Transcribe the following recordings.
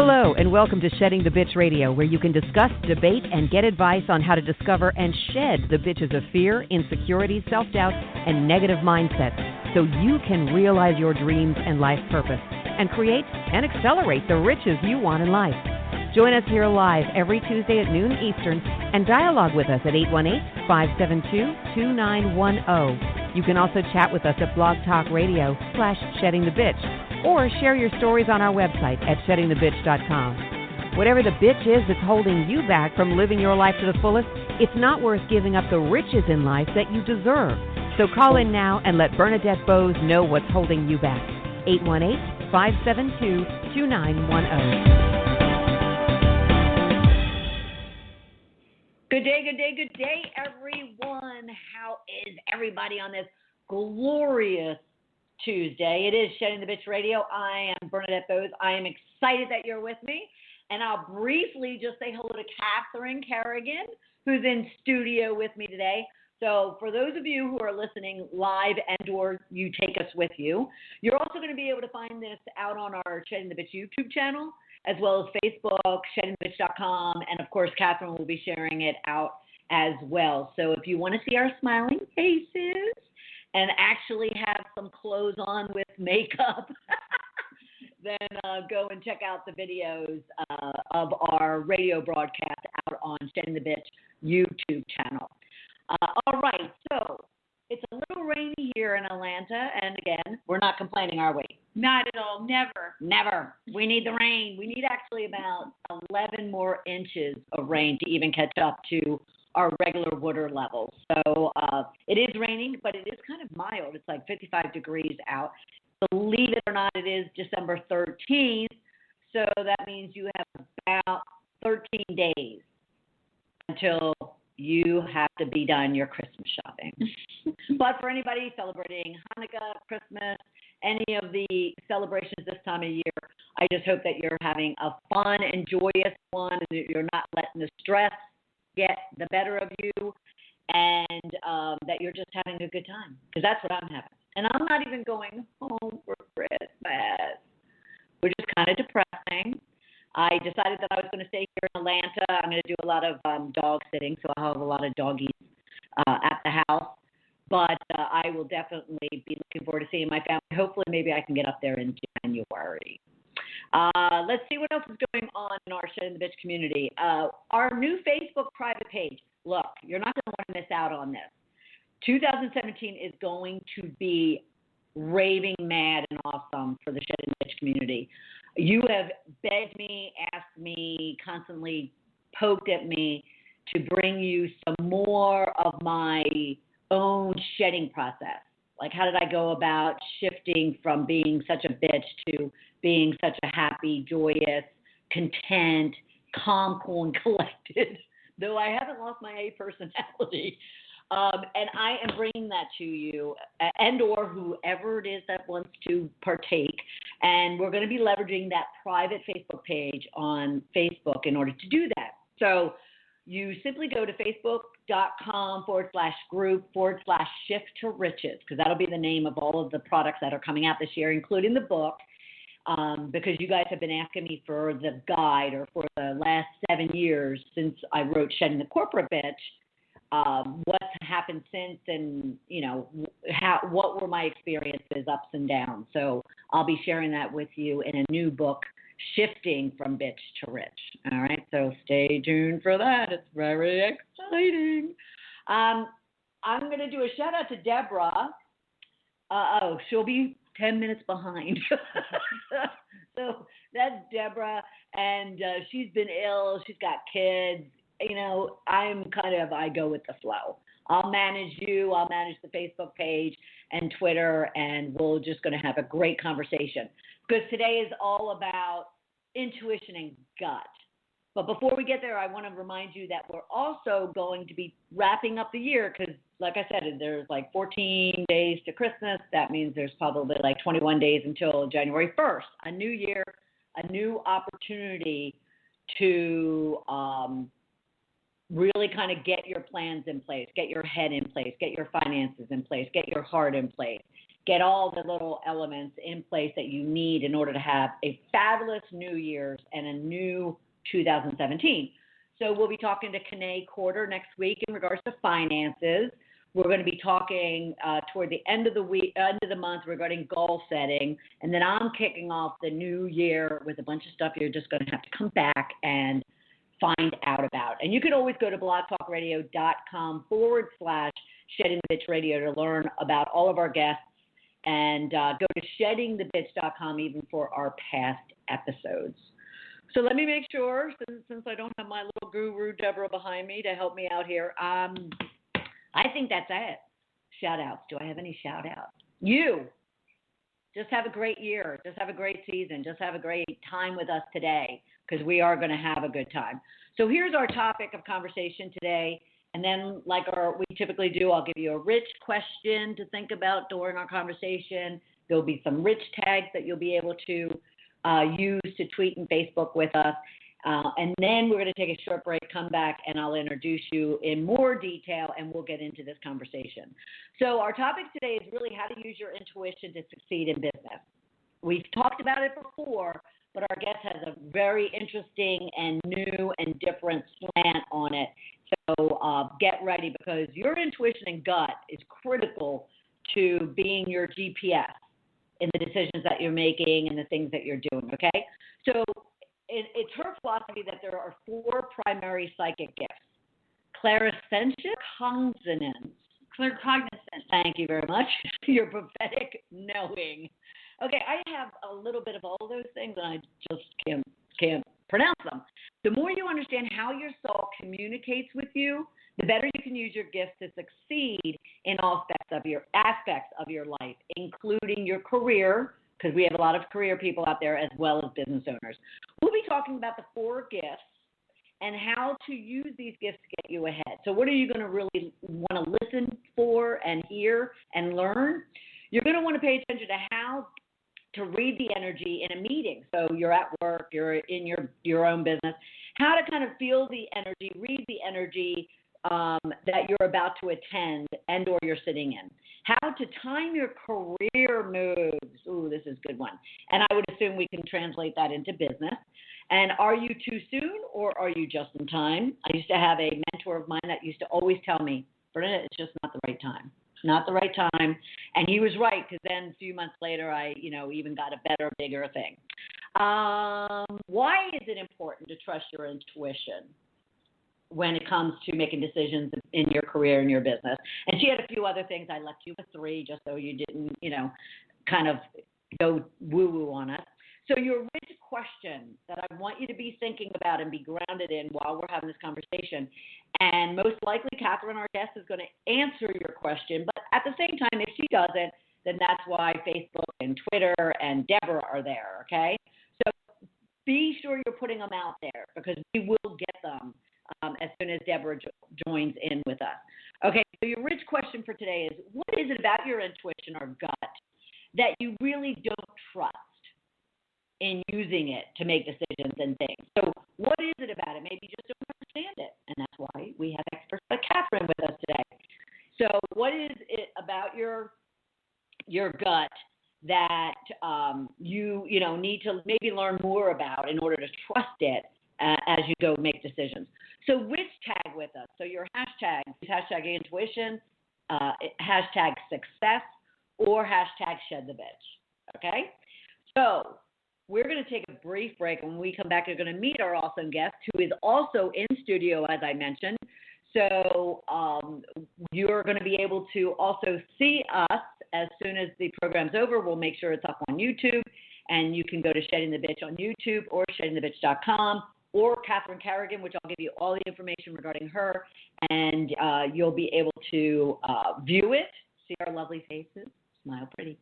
Hello, and welcome to Shedding the Bitch Radio, where you can discuss, debate, and get advice on how to discover and shed the bitches of fear, insecurity, self-doubt, and negative mindsets so you can realize your dreams and life purpose and create and accelerate the riches you want in life. Join us here live every Tuesday at noon Eastern and dialogue with us at 818-572-2910. You can also chat with us at Blog Talk Radio /Shedding the Bitch, or share your stories on our website at sheddingthebitch.com. Whatever the bitch is that's holding you back from living your life to the fullest, it's not worth giving up the riches in life that you deserve. So call in now and let Bernadette Bose know what's holding you back. 818-572-2910. Good day, everyone. How is everybody on this glorious Tuesday? It is Shedding the Bitch Radio. I am Bernadette Bose. I am excited that you're with me. And I'll briefly just say hello to Carrigan, who's in studio with me today. So for those of you who are listening live and or you take us with you, you're also going to be able to find this out on our Shedding the Bitch YouTube channel, as well as Facebook, sheddingthebitch.com, and of course, Catherine will be sharing it out as well. So if you want to see our smiling faces and actually have some clothes on with makeup, then go and check out the videos of our radio broadcast out on Shedding the Bitch YouTube channel. All right, so it's a little rainy here in Atlanta, and again, we're not complaining, are we? Not at all. Never. Never. We need the rain. We need actually about 11 more inches of rain to even catch up to our regular water levels. So it is raining, but it is kind of mild. It's like 55 degrees out. Believe it or not, it is December 13th, so that means you have about 13 days until you have to be done your Christmas shopping. But for anybody celebrating Hanukkah, Christmas, any of the celebrations this time of year, I just hope that you're having a fun and joyous one, and that you're not letting the stress get the better of you, and that you're just having a good time, because that's what I'm having. And I'm not even going home for Christmas, which is kind of depressing. I decided that I was going to stay here in Atlanta. I'm going to do a lot of dog sitting, so I'll have a lot of doggies at the house. But I will definitely be looking forward to seeing my family. Hopefully, maybe I can get up there in January. Let's see what else is going on in our Shedding the Bitch community. Our new Facebook private page. Look, you're not going to want to miss out on this. 2017 is going to be raving mad and awesome for the Shedding the Bitch community. You have begged me, asked me, constantly poked at me to bring you some more of my own shedding process. Like, how did I go about shifting from being such a bitch to being such a happy, joyous, content, calm, cool, and collected, though I haven't lost my A personality. And I am bringing that to you, and or whoever it is that wants to partake. And we're going to be leveraging that private Facebook page on Facebook in order to do that. So you simply go to facebook.com/group/shift to riches, because that'll be the name of all of the products that are coming out this year, including the book, because you guys have been asking me for the guide, or for the last 7 years since I wrote Shedding the Corporate Bitch, what's happened since, and what were my experiences, ups and downs. So I'll be sharing that with you in a new book, Shifting from Bitch to Rich. All right, so stay tuned for that. It's very exciting. I'm going to do a shout out to Deborah. She'll be 10 minutes behind. So that's Deborah, and she's been ill. She's got kids. I go with the flow. I'll manage you. I'll manage the Facebook page and Twitter, and we're just going to have a great conversation, because today is all about intuition and gut. But before we get there, I want to remind you that we're also going to be wrapping up the year, because, like I said, there's like 14 days to Christmas. That means there's probably like 21 days until January 1st. A new year, a new opportunity to really kind of get your plans in place, get your head in place, get your finances in place, get your heart in place, get all the little elements in place that you need in order to have a fabulous New Year's and a new 2017. So we'll be talking to Kanae Quarter next week in regards to finances. We're going to be talking toward the end of the month regarding goal setting, and then I'm kicking off the new year with a bunch of stuff you're just going to have to come back and find out about. And you can always go to blogtalkradio.com/sheddingthebitchradio to learn about all of our guests, and go to sheddingthebitch.com even for our past episodes. So let me make sure, since I don't have my little guru Deborah behind me to help me out here, I think that's it. Shout-outs. Do I have any shout-outs? You. Just have a great year. Just have a great season. Just have a great time with us today, because we are going to have a good time. So here's our topic of conversation today. And then, like we typically do, I'll give you a rich question to think about during our conversation. There'll be some rich tags that you'll be able to use to tweet and Facebook with us. And then we're going to take a short break, come back, and I'll introduce you in more detail, and we'll get into this conversation. So our topic today is really how to use your intuition to succeed in business. We've talked about it before, but our guest has a very interesting and new and different slant on it. So get ready, because your intuition and gut is critical to being your GPS in the decisions that you're making and the things that you're doing, okay? So it's her philosophy that there are 4 primary psychic gifts: clairsentience, Claircognizance. Thank you very much. Your prophetic knowing. Okay, I have a little bit of all those things, and I just can't pronounce them. The more you understand how your soul communicates with you, the better you can use your gifts to succeed in all aspects of your life, including your career, because we have a lot of career people out there as well as business owners. We'll be talking about the 4 gifts and how to use these gifts to get you ahead. So what are you going to really want to listen for and hear and learn? You're going to want to pay attention to how to read the energy in a meeting. So you're at work, you're in your own business, how to kind of feel the energy, read the energy that you're about to attend and or you're sitting in. How to time your career moves. Ooh, this is a good one. And I would assume we can translate that into business. And are you too soon or are you just in time? I used to have a mentor of mine that used to always tell me, Bernadette, it's just not the right time. It's not the right time. And he was right, because then a few months later I, even got a better, bigger thing. Why is it important to trust your intuition when it comes to making decisions in your career and your business? And she had a few other things. I left you with 3 just so you didn't, kind of go woo-woo on us. So your rich question that I want you to be thinking about and be grounded in while we're having this conversation, and most likely Catherine, our guest, is going to answer your question, but at the same time, if she doesn't, then that's why Facebook and Twitter and Deborah are there, okay? So be sure you're putting them out there, because we will get them as soon as Deborah joins in with us. Okay, so your rich question for today is, what is it about your intuition or gut that you really don't trust in using it to make decisions and things? So what is it about it? Maybe you just don't understand it, and that's why we have experts like Catherine with us today. So what is it about your gut that you need to maybe learn more about in order to trust it as you go make decisions? So which tag with us? So your hashtag intuition, hashtag success, or hashtag shed the bitch, okay? So we're going to take a brief break. When we come back, you're going to meet our awesome guest, who is also in studio, as I mentioned. So you're going to be able to also see us as soon as the program's over. We'll make sure it's up on YouTube, and you can go to Shedding the Bitch on YouTube or sheddingthebitch.com, or Catherine Carrigan, which I'll give you all the information regarding her, and you'll be able to view it, see our lovely faces, smile pretty.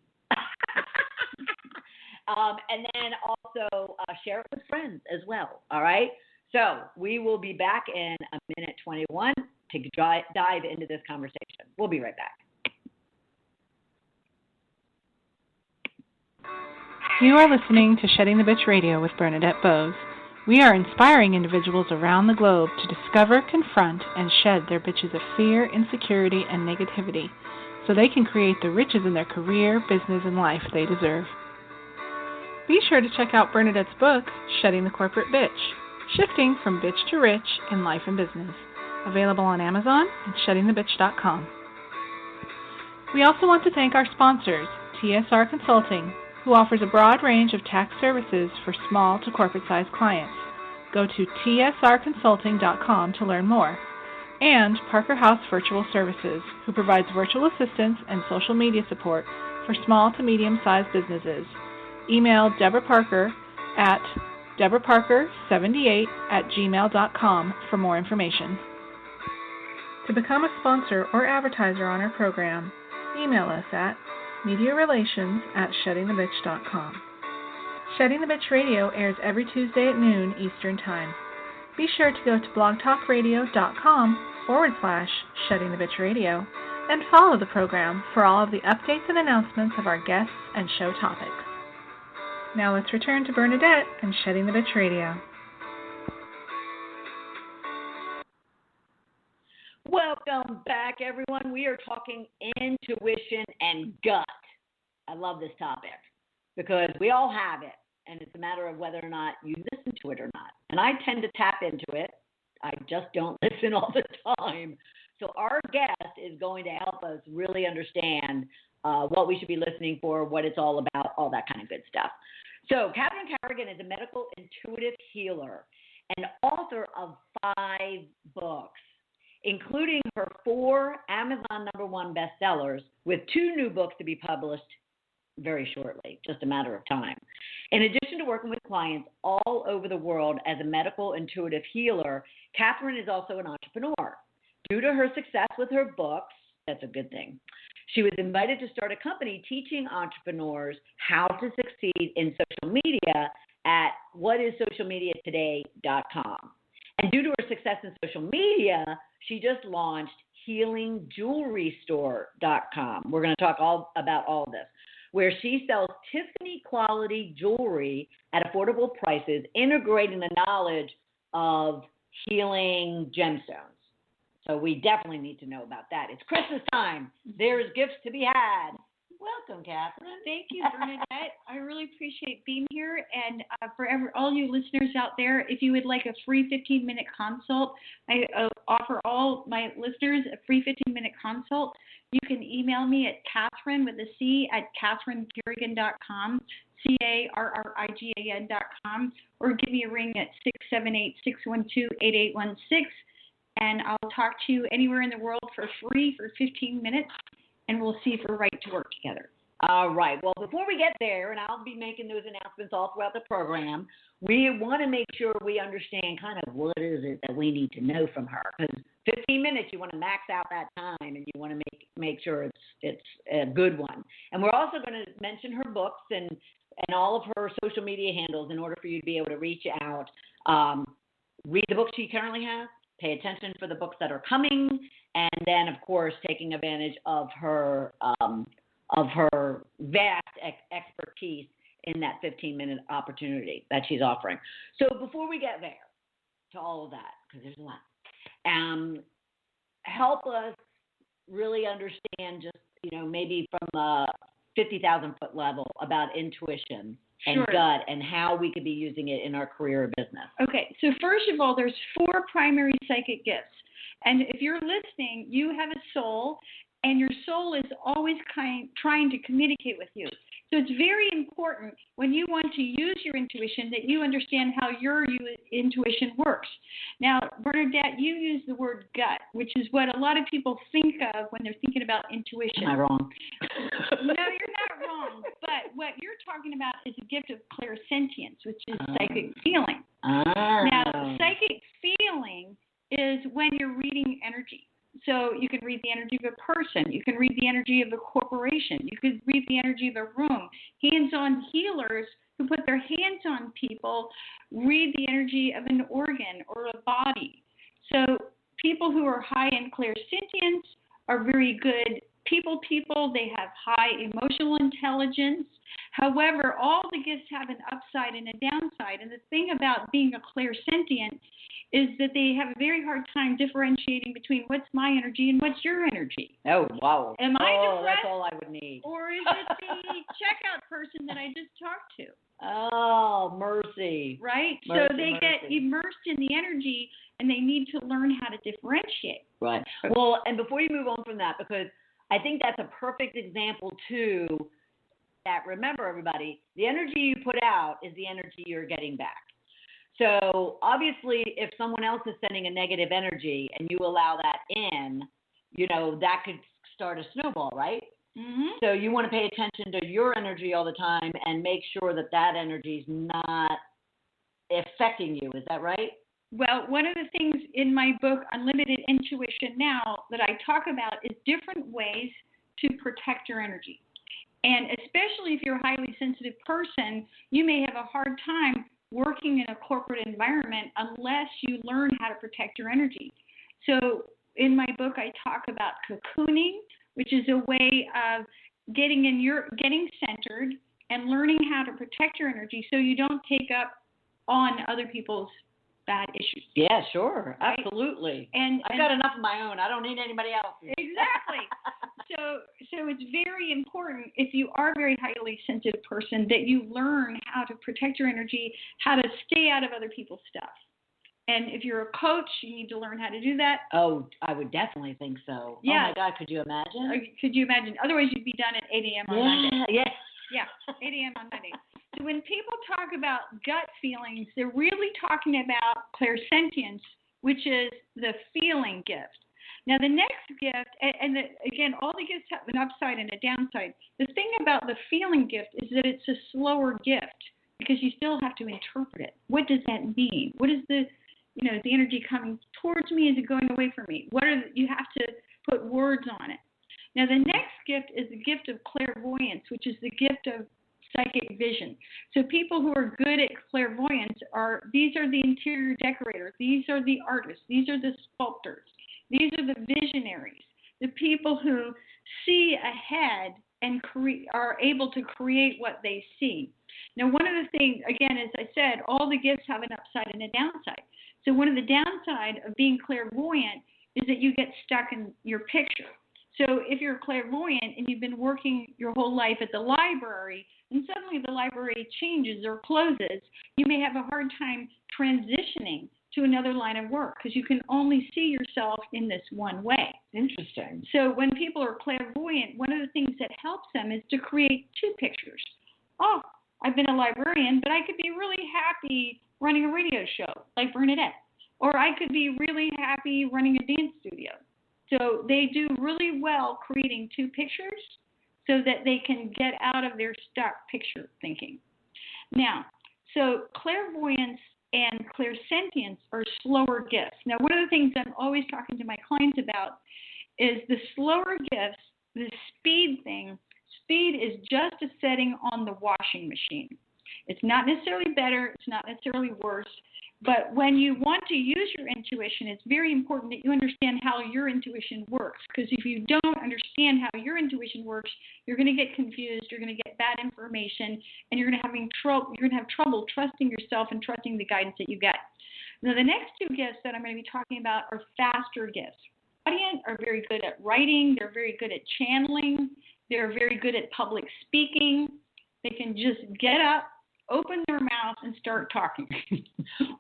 And then also share it with friends as well, all right? So we will be back in a minute 21 to dive into this conversation. We'll be right back. You are listening to Shedding the Bitch Radio with Bernadette Bose. We are inspiring individuals around the globe to discover, confront, and shed their bitches of fear, insecurity, and negativity so they can create the riches in their career, business, and life they deserve. Be sure to check out Bernadette's book, Shedding the Corporate Bitch, Shifting from Bitch to Rich in Life and Business, available on Amazon and sheddingthebitch.com. We also want to thank our sponsors, TSR Consulting, who offers a broad range of tax services for small to corporate-sized clients. Go to tsrconsulting.com to learn more. And Parker House Virtual Services, who provides virtual assistance and social media support for small to medium-sized businesses. Email Deborah Parker at deborahparker78@gmail.com for more information. To become a sponsor or advertiser on our program, email us at mediarelations@sheddingthebitch.com. Shedding the Bitch Radio airs every Tuesday at noon Eastern Time. Be sure to go to blogtalkradio.com/Shedding the Bitch Radio and follow the program for all of the updates and announcements of our guests and show topics. Now let's return to Bernadette and Shedding the Bitch Radio. Welcome back, everyone. We are talking intuition and gut. I love this topic because we all have it, and it's a matter of whether or not you listen to it or not. And I tend to tap into it. I just don't listen all the time. So our guest is going to help us really understand what we should be listening for, what it's all about, all that kind of good stuff. So Catherine Carrigan is a medical intuitive healer and author of 5 books, including her 4 Amazon #1 bestsellers, with 2 new books to be published very shortly, just a matter of time. In addition to working with clients all over the world as a medical intuitive healer, Catherine is also an entrepreneur. Due to her success with her books, that's a good thing, she was invited to start a company teaching entrepreneurs how to succeed in social media at whatissocialmediatoday.com. And due to her success in social media, she just launched healingjewelrystore.com. We're going to talk about all of this, where she sells Tiffany quality jewelry at affordable prices, integrating the knowledge of healing gemstones. So we definitely need to know about that. It's Christmas time. There's gifts to be had. Welcome, Catherine. Thank you, Bernadette. I really appreciate being here. And for all you listeners out there, if you would like a free 15-minute consult, I offer all my listeners a free 15-minute consult. You can email me at Catherine with a C at CatherineCarrigan.com, CARRIGAN.com, or give me a ring at 678-612-8816. And I'll talk to you anywhere in the world for free for 15 minutes, and we'll see if we're right to work together. All right. Well, before we get there, and I'll be making those announcements all throughout the program, we want to make sure we understand kind of what is it that we need to know from her. Because 15 minutes, you want to max out that time, and you want to make sure it's a good one. And we're also going to mention her books and all of her social media handles in order for you to be able to reach out, read the books she currently has, pay attention for the books that are coming, and then, of course, taking advantage of her vast expertise in that 15-minute opportunity that she's offering. So before we get there to all of that, because there's a lot, help us really understand just, maybe from a 50,000-foot level about intuition and gut and how we could be using it in our career or business. Okay, so first of all, there's 4 primary psychic gifts. And if you're listening, you have a soul, and your soul is always trying to communicate with you. So it's very important when you want to use your intuition that you understand how your intuition works. Now, Bernadette, you use the word gut, which is what a lot of people think of when they're thinking about intuition. Am I wrong? No, you're not wrong. But what you're talking about is a gift of clairsentience, which is psychic feeling. Now, psychic feeling is when you're reading energy. So you can read the energy of a person. You can read the energy of a corporation. You can read the energy of a room. Hands-on healers who put their hands on people read the energy of an organ or a body. So people who are high in clairsentience are very good people, they have high emotional intelligence. However, all the gifts have an upside and a downside. And the thing about being a clairsentient is that they have a very hard time differentiating between what's my energy and what's your energy. Oh, wow. Am I depressed? That's all I would need. Or is it the checkout person that I just talked to? Oh, mercy. Right? Mercy, so they get immersed in the energy, and they need to learn how to differentiate. Right. Well, and before you move on from that, because I think that's a perfect example, too, that remember, everybody, the energy you put out is the energy you're getting back. So obviously, if someone else is sending a negative energy and you allow that in, that could start a snowball, right? Mm-hmm. So you want to pay attention to your energy all the time and make sure that energy is not affecting you. Is that right? Well, one of the things in my book, Unlimited Intuition Now, that I talk about is different ways to protect your energy. And especially if you're a highly sensitive person, you may have a hard time working in a corporate environment unless you learn how to protect your energy. So in my book, I talk about cocooning, which is a way of getting centered and learning how to protect your energy so you don't take up on other people's bad issues. Yeah, sure. Right? Absolutely. And I've got enough of my own. I don't need anybody else's. Exactly. So it's very important, if you are a very highly sensitive person, that you learn how to protect your energy, how to stay out of other people's stuff. And if you're a coach, you need to learn how to do that. Oh, I would definitely think so. Yeah. Oh, my God, could you imagine? Could you imagine? Otherwise, you'd be done at 8 a.m. on Monday. Yeah. Yeah, 8 a.m. on Monday. So when people talk about gut feelings, they're really talking about clairsentience, which is the feeling gift. Now, the next gift, again, all the gifts have an upside and a downside. The thing about the feeling gift is that it's a slower gift because you still have to interpret it. What does that mean? What is the energy coming towards me? Is it going away from me? You have to put words on it. Now, the next gift is the gift of clairvoyance, which is the gift of psychic vision. So people who are good at clairvoyance these are the interior decorators, these are the artists, these are the sculptors, these are the visionaries, the people who see ahead and are able to create what they see. Now, one of the things, again, as I said, all the gifts have an upside and a downside. So one of the downside of being clairvoyant is that you get stuck in your picture. So if you're clairvoyant and you've been working your whole life at the library, and suddenly the library changes or closes, you may have a hard time transitioning to another line of work because you can only see yourself in this one way. Interesting. So when people are clairvoyant, one of the things that helps them is to create two pictures. Oh, I've been a librarian, but I could be really happy running a radio show like Bernadette. Or I could be really happy running a dance studio. So they do really well creating two pictures so that they can get out of their stuck picture thinking. Now, so clairvoyance and clairsentience are slower gifts. Now, one of the things I'm always talking to my clients about is the slower gifts, the speed thing. Speed is just a setting on the washing machine. It's not necessarily better. It's not necessarily worse. But when you want to use your intuition, it's very important that you understand how your intuition works. Because if you don't understand how your intuition works, you're going to get confused, you're going to get bad information, and you're going to have trouble trusting yourself and trusting the guidance that you get. Now, the next two gifts that I'm going to be talking about are faster gifts. Audience are very good at writing. They're very good at channeling. They're very good at public speaking. They can just get up, open their mouth, and start talking.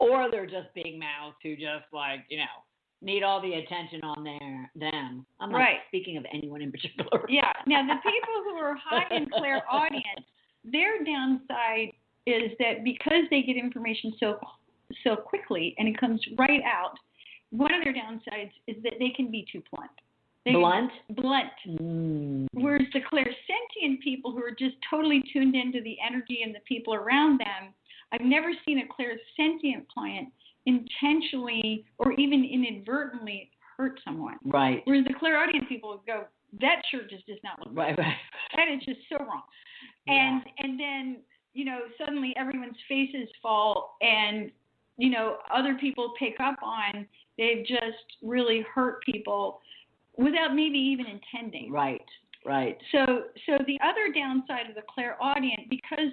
Or they're just big mouths who just need all the attention on them. I'm not speaking of anyone in particular. Yeah. Now, the people who are high in clairaudience, their downside is that because they get information so quickly and it comes right out, one of their downsides is that they can be too blunt. Blunt. Whereas the clairsentient people who are just totally tuned into the energy and the people around them, I've never seen a clairsentient client intentionally or even inadvertently hurt someone. Right. Whereas the clairaudient people go, that shirt just does not look right. Right. That is just so wrong. Yeah. And then, suddenly everyone's faces fall and, other people pick up on they've just really hurt people without maybe even intending. Right. So the other downside of the clairaudient, because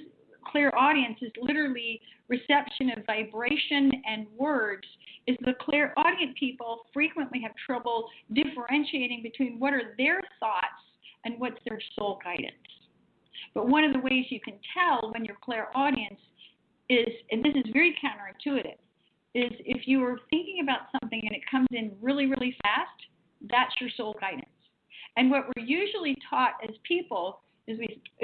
clairaudience is literally reception of vibration and words, is the clairaudient people frequently have trouble differentiating between what are their thoughts and what's their soul guidance. But one of the ways you can tell when you're clairaudience is, and this is very counterintuitive, is if you are thinking about something and it comes in really, really fast, that's your soul guidance. And what we're usually taught as people is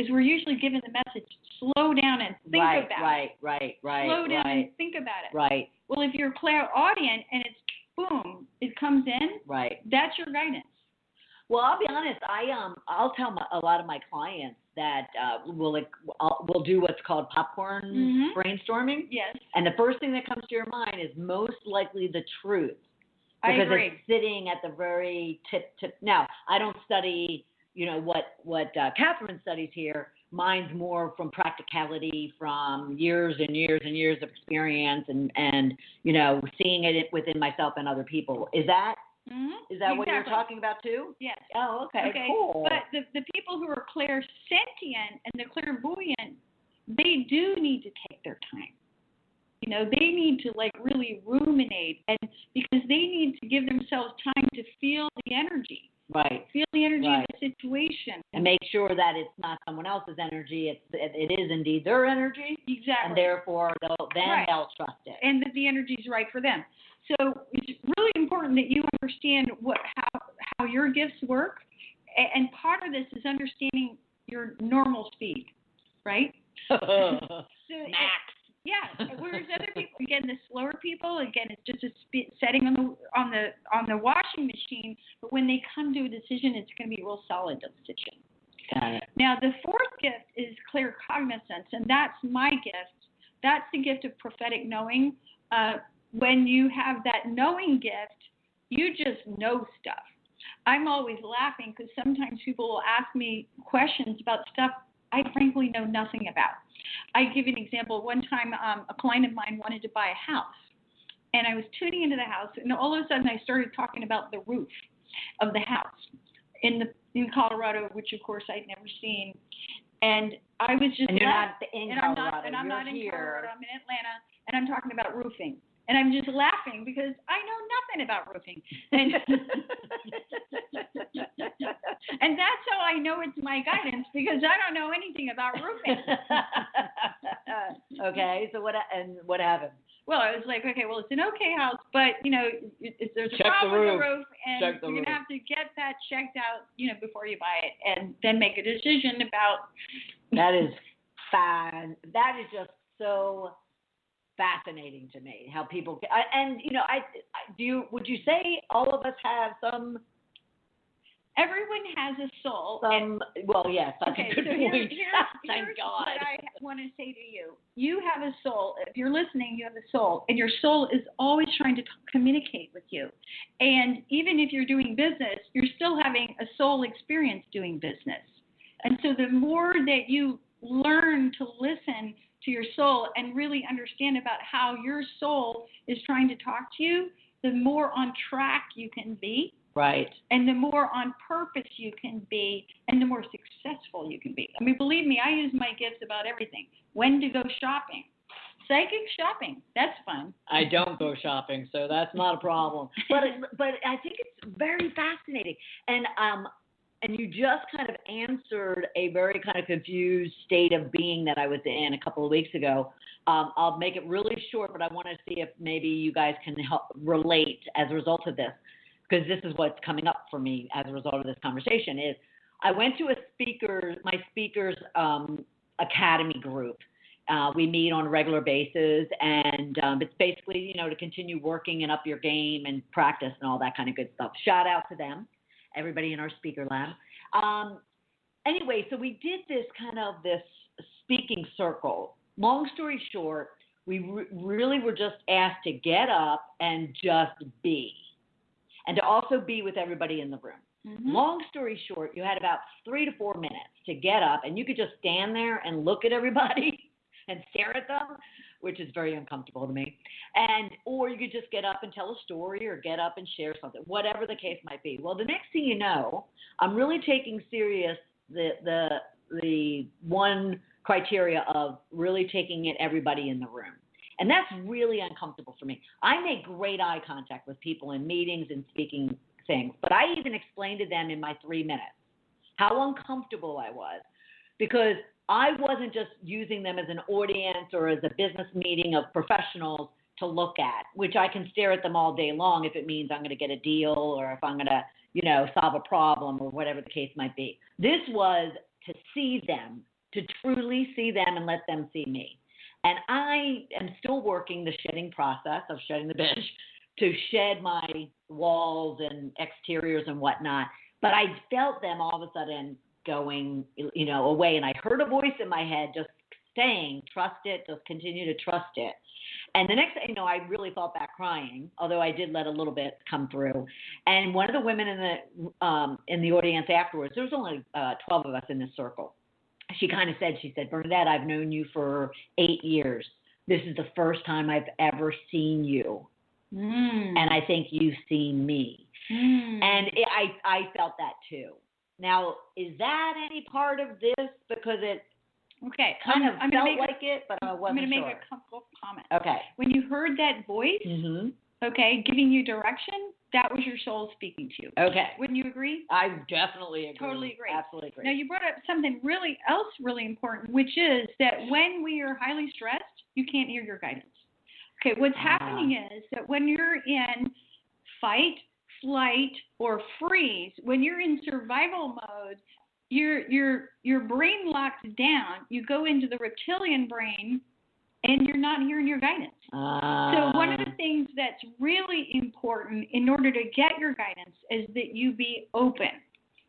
we're usually given the message, slow down and think about it. Right. Slow down and think about it. Right. Well, if you're clairaudient and it's boom, it comes in, that's your guidance. Well, I'll be honest. I'll tell a lot of my clients that we'll do what's called popcorn brainstorming. Yes. And the first thing that comes to your mind is most likely the truth. I Because agree. it's sitting at the very tip. Now, I don't study, what Catherine studies here. Mine's more from practicality, from years and years and years of experience, and seeing it within myself and other people. Is that what you're talking about too? Yes. Oh, okay, cool. But the people who are clairsentient and the clairvoyant, they do need to take their time. They need to really ruminate, and because they need to give themselves time to feel the energy. Right. Feel the energy of the situation. And make sure that it's not someone else's energy. It is indeed their energy. Exactly. And therefore, they'll trust it. And that the energy is right for them. So it's really important that you understand how your gifts work. And part of this is understanding your normal speed, right? Max. Yeah. Whereas other people, again, the slower people, it's just a setting on the washing machine. But when they come to a decision, it's going to be a real solid decision. Got it. Now, the fourth gift is claircognizance, and that's my gift. That's the gift of prophetic knowing. When you have that knowing gift, you just know stuff. I'm always laughing because sometimes people will ask me questions about stuff I frankly know nothing about. I give you an example. One time, a client of mine wanted to buy a house, and I was tuning into the house, and all of a sudden I started talking about the roof of the house in Colorado, which of course I'd never seen. And I was just and you're not in Colorado. I'm not in here. Colorado. I'm in Atlanta, and I'm talking about roofing. And I'm just laughing because I know nothing about roofing. And and that's how I know it's my guidance, because I don't know anything about roofing. Okay, so what happened? Well, I was like, okay, well, it's an okay house, but, there's a Check problem the with the roof, and you're going to have to get that checked out, before you buy it, and then make a decision about. That is fine. That is just so fascinating to me, how people would you say all of us have some? Everyone has a soul. Yes, that's a good point. Here's Thank God. What I want to say to you. You have a soul. If you're listening, you have a soul, and your soul is always trying to communicate with you. And even if you're doing business, you're still having a soul experience doing business. And so the more that you learn to listen to your soul and really understand about how your soul is trying to talk to you, the more on track you can be. Right. And the more on purpose you can be, and the more successful you can be. I mean, believe me, I use my gifts about everything. When to go shopping. Psychic shopping. That's fun. I don't go shopping, so that's not a problem. But I think it's very fascinating. And you just kind of answered a very kind of confused state of being that I was in a couple of weeks ago. I'll make it really short, but I want to see if maybe you guys can help relate as a result of this, because this is what's coming up for me as a result of this conversation. Is I went to my speakers academy group. We meet on a regular basis, and it's basically, to continue working and up your game and practice and all that kind of good stuff. Shout out to them. Everybody in our speaker lab. Anyway, so we did this speaking circle. Long story short, we really were just asked to get up and just be, and to also be with everybody in the room. Mm-hmm. Long story short, you had about 3 to 4 minutes to get up, and you could just stand there and look at everybody and stare at them. which is very uncomfortable to me. Or you could just get up and tell a story or get up and share something, whatever the case might be. Well, the next thing you know, I'm really taking serious the one criteria of really taking in everybody in the room. And that's really uncomfortable for me. I make great eye contact with people in meetings and speaking things, but I even explained to them in my 3 minutes how uncomfortable I was, because I wasn't just using them as an audience or as a business meeting of professionals to look at, which I can stare at them all day long if it means I'm going to get a deal or if I'm going to, solve a problem or whatever the case might be. This was to see them, to truly see them and let them see me. And I am still working the shedding process of shedding the bitch to shed my walls and exteriors and whatnot. But I felt them all of a sudden going, away. And I heard a voice in my head just saying, trust it, just continue to trust it. And the next thing I really felt back crying, although I did let a little bit come through. And one of the women in the audience afterwards, there was only 12 of us in this circle. She said, Bernadette, I've known you for 8 years. This is the first time I've ever seen you. And I think you've seen me. And I felt that too. Now, is that any part of this? Because it kind of felt like it, but I wasn't sure. I'm going to make a couple of comments. Okay. When you heard that voice, giving you direction, that was your soul speaking to you. Okay. Wouldn't you agree? I definitely agree. Totally agree. Absolutely agree. Now, you brought up something really important, which is that when we are highly stressed, you can't hear your guidance. Okay, what's happening is that when you're in fight, flight, or freeze, when you're in survival mode, your brain locks down. You go into the reptilian brain, and you're not hearing your guidance. So one of the things that's really important in order to get your guidance is that you be open.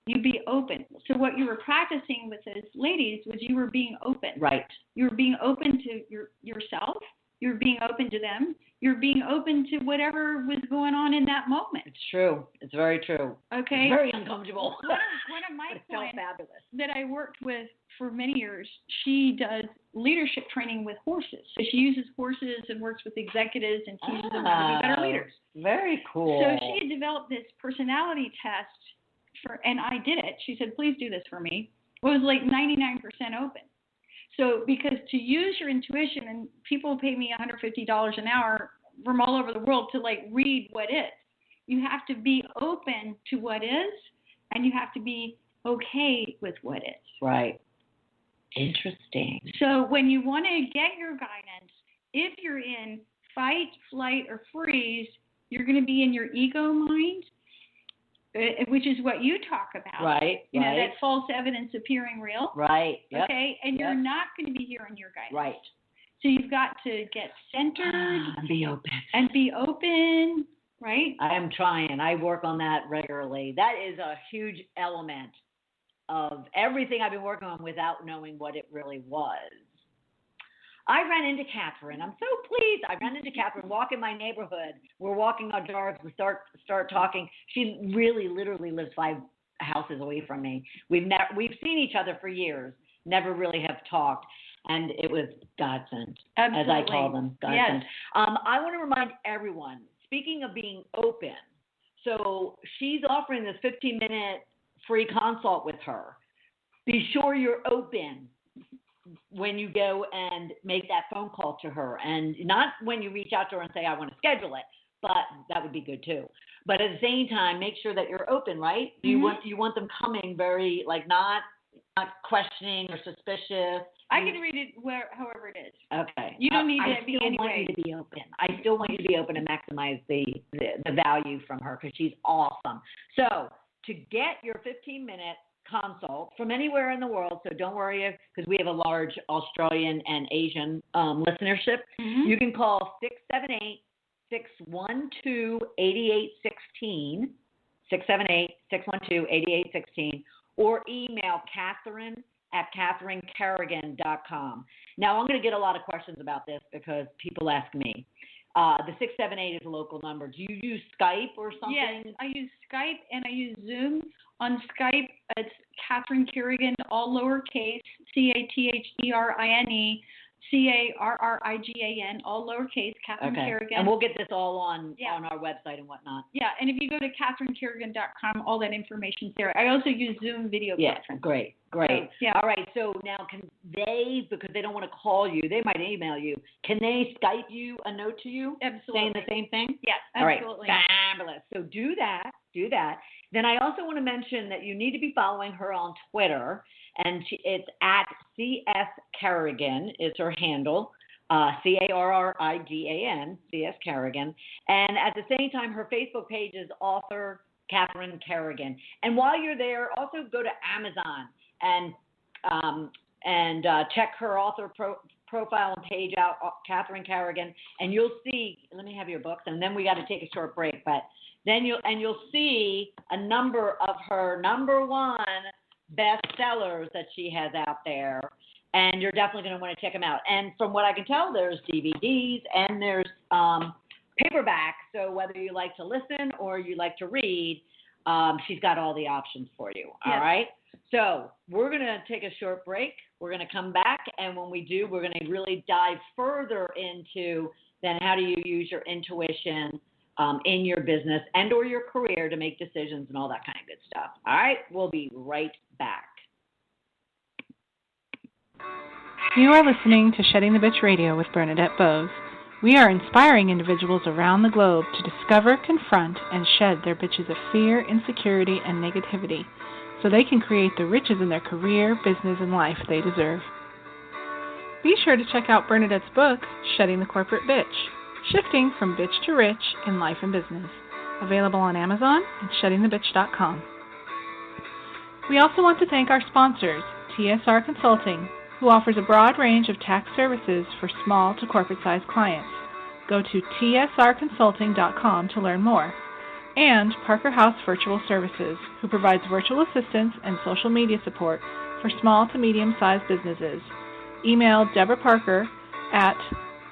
You be open. So what you were practicing with those ladies was you were being open. Right. You were being open to yourself. You're being open to them. You're being open to whatever was going on in that moment. It's true. It's very true. Okay. It's very uncomfortable. One of my clients fabulous. that I worked with for many years, she does leadership training with horses. So she uses horses and works with executives and teaches them how to be better leaders. Very cool. So she had developed this personality test and I did it. She said, please do this for me. It was like 99% open. So because to use your intuition, and people pay me $150 an hour from all over the world to read what is, you have to be open to what is, and you have to be okay with what is. Right. Interesting. So when you want to get your guidance, if you're in fight, flight, or freeze, you're going to be in your ego mind, which is what you talk about. Right. You know, that false evidence appearing real. Right. Yep. Okay. And you're not going to be hearing your guidance. Right. So you've got to get centered. And be open. And be open. Right. I am trying. I work on that regularly. That is a huge element of everything I've been working on without knowing what it really was. I ran into Catherine. I'm so pleased. I ran into Catherine walking my neighborhood. We're walking our dogs. We start talking. She really, literally lives 5 houses away from me. We've seen each other for years. Never really have talked, and it was godsend, as I call them. Godsend. Yes. I want to remind everyone. Speaking of being open, so she's offering this 15-minute free consult with her. Be sure you're open when you go and make that phone call to her, and not when you reach out to her and say, I want to schedule it, but that would be good too. But at the same time, make sure that you're open, right? Mm-hmm. You want them coming very, not questioning or suspicious. I can read it however it is. Okay. You don't need to be anyway. I still want you to be open. I still want you to be open and maximize the value from her because she's awesome. So to get your 15-minute consult from anywhere in the world, so don't worry because we have a large Australian and Asian listenership. Mm-hmm. You can call 678-612-8816, 678-612-8816, or email Catherine at CatherineCarrigan.com. Now, I'm going to get a lot of questions about this because people ask me. The 678 is a local number. Do you use Skype or something? Yes, I use Skype and I use Zoom. On Skype, it's Catherine Carrigan, all lowercase, CATHERINE. Carrigan, all lowercase, Catherine Carrigan. And we'll get this all on our website and whatnot. Yeah, and if you go to CatherineCarrigan.com, all that information's there. I also use Zoom video conference. Great. So, yeah. All right, so now can they, because they don't want to call you, they might email you, can they Skype you a note to you? Absolutely. Saying the same thing? Yes, absolutely. All right, fabulous. So do that. Then I also want to mention that you need to be following her on Twitter, and it's at CS Carrigan is her handle, Carrigan, CS Carrigan. And at the same time, her Facebook page is author Catherine Carrigan. And while you're there, also go to Amazon and check her author profile and page out, Catherine Carrigan, and you'll see. Let me have your books, and then we got to take a short break. But then you'll see a number of her number one bestsellers that she has out there, and you're definitely going to want to check them out. And from what I can tell, there's DVDs and there's paperback. So whether you like to listen or you like to read, she's got all the options for you. All right. So we're going to take a short break. We're going to come back, and when we do, we're going to really dive further into then how do you use your intuition in your business and or your career to make decisions and all that kind of good stuff. All right, we'll be right back. You are listening to Shedding the Bitch Radio with Bernadette Bose. We are inspiring individuals around the globe to discover, confront, and shed their bitches of fear, insecurity, and negativity so they can create the riches in their career, business, and life they deserve. Be sure to check out Bernadette's book, Shedding the Corporate Bitch, Shifting from Bitch to Rich in Life and Business, available on Amazon and sheddingthebitch.com. We also want to thank our sponsors, TSR Consulting, who offers a broad range of tax services for small to corporate-sized clients. Go to tsrconsulting.com to learn more. And Parker House Virtual Services, who provides virtual assistance and social media support for small to medium-sized businesses. Email Deborah Parker at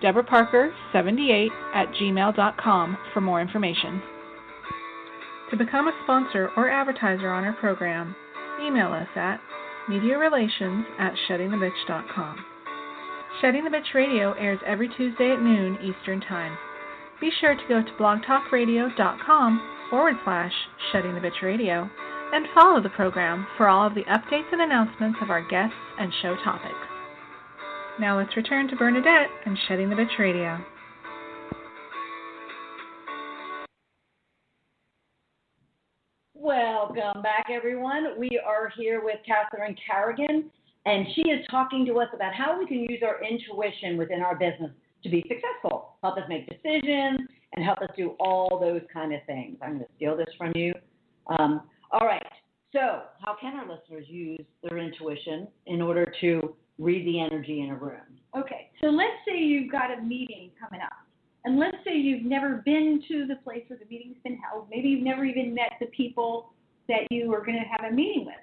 deborahparker78@gmail.com for more information. To become a sponsor or advertiser on our program, email us at mediarelations@sheddingthebitch.com. Shedding the Bitch Radio airs every Tuesday at noon Eastern Time. Be sure to go to blogtalkradio.com/Shedding the Bitch Radio and follow the program for all of the updates and announcements of our guests and show topics. Now let's return to Bernadette and Shedding the Bitch Radio. Welcome back, everyone. We are here with Catherine Carrigan, and she is talking to us about how we can use our intuition within our business to be successful, help us make decisions, and help us do all those kind of things. I'm going to steal this from you. All right. So how can our listeners use their intuition in order to read the energy in a room? Okay. So let's say you've got a meeting coming up. And let's say you've never been to the place where the meeting's been held. Maybe you've never even met the people that you are going to have a meeting with.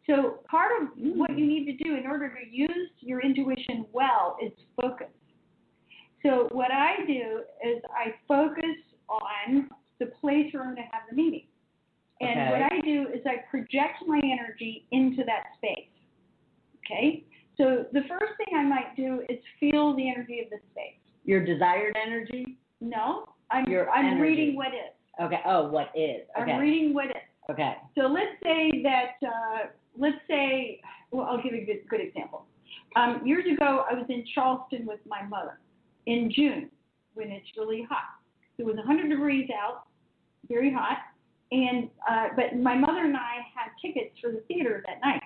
So part of what you need to do in order to use your intuition well is focus. So what I do is I focus on the place where I'm going to have the meeting. And what I do is I project my energy into that space. Okay? So the first thing I might do is feel the energy of the space. Your desired energy? No, I'm reading what is. Okay. Oh, what is. Okay. I'm reading what is. Okay. So let's say that, I'll give you a good example. Years ago, I was in Charleston with my mother in June when it's really hot. It was 100 degrees out, very hot, and but my mother and I had tickets for the theater that night.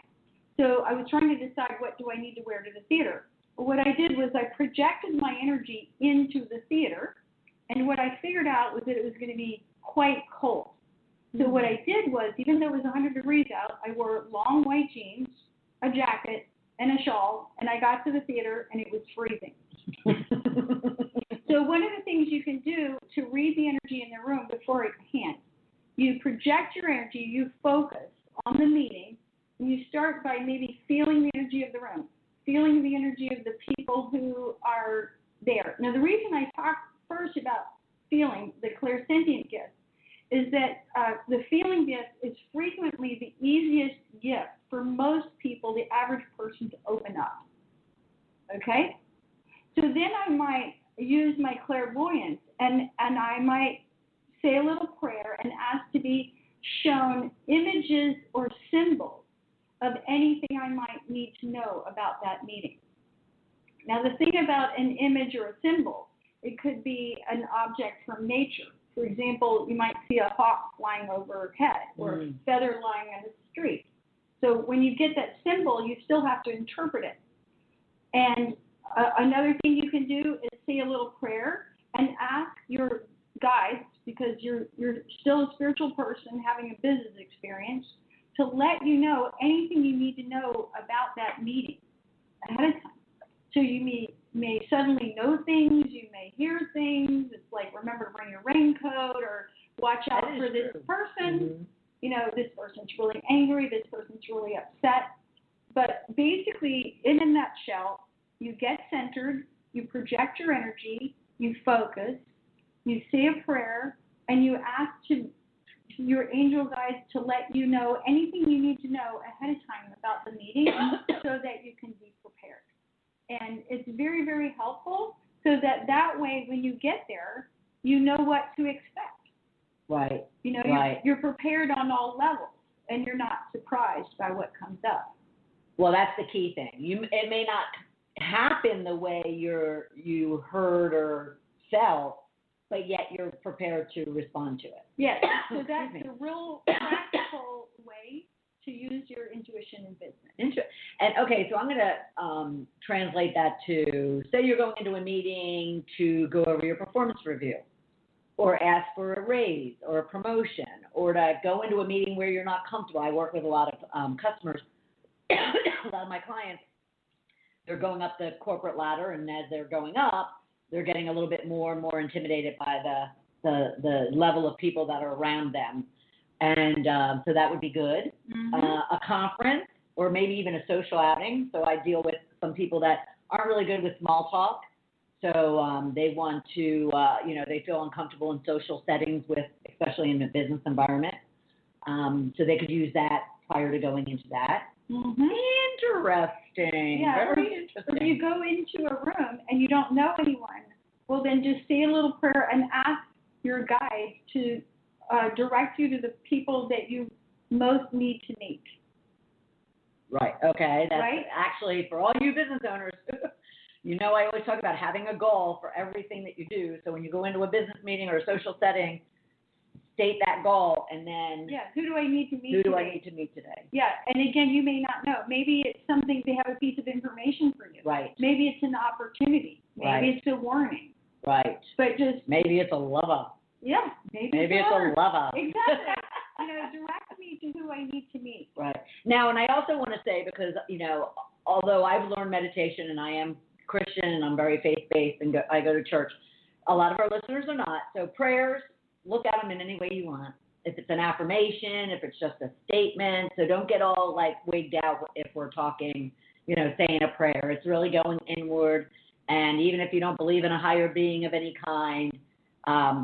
So I was trying to decide what do I need to wear to the theater. What I did was I projected my energy into the theater, and what I figured out was that it was going to be quite cold. So what I did was, even though it was 100 degrees out, I wore long white jeans, a jacket, and a shawl, and I got to the theater, and it was freezing. So one of the things you can do to read the energy in the room beforehand, you project your energy, you focus on the meeting, and you start by maybe feeling the energy of the room, feeling the energy of the people who are there. Now, the reason I talk first about feeling the clairsentient gift is that the feeling gift is frequently the easiest gift for most people, the average person, to open up. Okay? So then I might use my clairvoyance and I might say a little prayer and ask to be shown images or symbols of anything I might need to know about that meeting. Now, the thing about an image or a symbol, it could be an object from nature. For example, you might see a hawk flying overhead or a feather lying on the street. So when you get that symbol, you still have to interpret it. And another thing you can do is say a little prayer and ask your guides, because you're still a spiritual person having a business experience, to let you know anything you need to know about that meeting ahead of time. So you may suddenly know things, you may hear things. It's like, remember to bring your raincoat, or watch out for this person. Mm-hmm. You know, this person's really angry, this person's really upset. But basically, in a nutshell, you get centered, you project your energy, you focus, you say a prayer, and you ask your angel guides to let you know anything you need to know ahead of time about the meeting so that you can be prepared. And it's very, very helpful so that way when you get there, you know what to expect. Right. You know, you're prepared on all levels, and you're not surprised by what comes up. Well, that's the key thing. It may not happen the way you heard or felt, but yet you're prepared to respond to it. Yes. So that's a real practical way to use your intuition in business. And okay, so I'm going to translate that to, say you're going into a meeting to go over your performance review, or ask for a raise or a promotion, or to go into a meeting where you're not comfortable. I work with a lot of customers, a lot of my clients, they're going up the corporate ladder, and as they're going up, they're getting a little bit more and more intimidated by the level of people that are around them. And so that would be good. Mm-hmm. A conference, or maybe even a social outing. So I deal with some people that aren't really good with small talk. So they want to, they feel uncomfortable in social settings especially in the business environment. So they could use that prior to going into that. Mm-hmm. Interesting. Yeah, very interesting. If you go into a room and you don't know anyone, well, then just say a little prayer and ask your guide to direct you to the people that you most need to meet. Right. Okay. That's right? Actually, for all you business owners, I always talk about having a goal for everything that you do. So when you go into a business meeting or a social setting, state that goal, and then who do I need to meet? Who do I need to meet today? Yeah, and again, you may not know. Maybe it's something, they have a piece of information for you. Right. Maybe it's an opportunity. Maybe it's a warning. Right. But maybe it's a lover. Yeah. Maybe it's a lover. Exactly. Direct me to who I need to meet. Right. Now, and I also want to say, because although I've learned meditation and I am Christian and I'm very faith-based and I go to church, a lot of our listeners are not. So prayers, look at them in any way you want. If it's an affirmation, if it's just a statement. So don't get all wigged out if we're talking, saying a prayer. It's really going inward. And even if you don't believe in a higher being of any kind,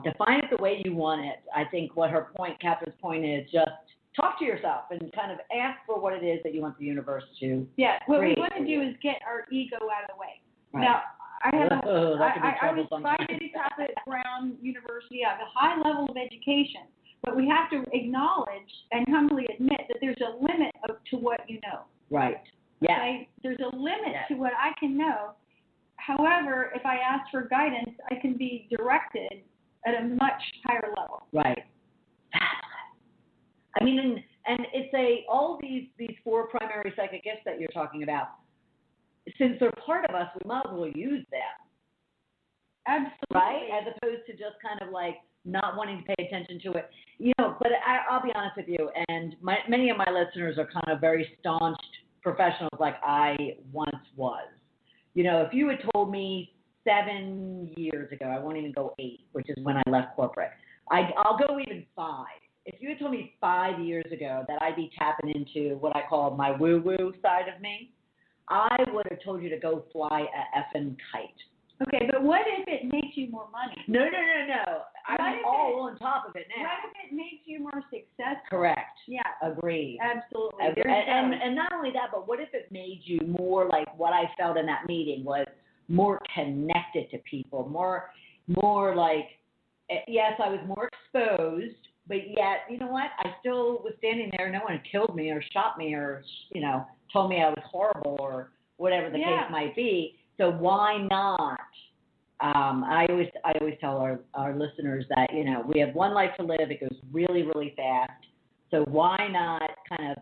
define it the way you want it. I think Catherine's point is just talk to yourself and kind of ask for what it is that you want the universe to. Yeah, what we want to do is get our ego out of the way. Right. Now, I was sometimes. invited at Brown University. I have a high level of education, but we have to acknowledge and humbly admit that there's a limit to what you know. Right. Yeah. Okay? There's a limit to what I can know. However, if I ask for guidance, I can be directed at a much higher level. Right. I mean, and it's all these 4 primary psychic gifts that you're talking about. Since they're part of us, we might as well use them. Absolutely. Right? As opposed to just kind of not wanting to pay attention to it. But I'll be honest with you, and many of my listeners are kind of very staunch professionals like I once was. If you had told me 7 years ago, I won't even go 8, which is when I left corporate. I'll go even 5. If you had told me 5 years ago that I'd be tapping into what I call my woo-woo side of me, I would have told you to go fly a effing kite. Okay, but what if it makes you more money? No. I'm all on top of it now. What if it makes you more successful? Correct. Yeah. Agreed. Absolutely. And not only that, but what if it made you more like what I felt in that meeting was more connected to people, more like, yes, I was more exposed, but yet, you know what? I still was standing there. No one killed me or shot me or, told me I was horrible or whatever the case might be. So why not? I always tell our listeners that, we have one life to live. It goes really, really fast. So why not kind of,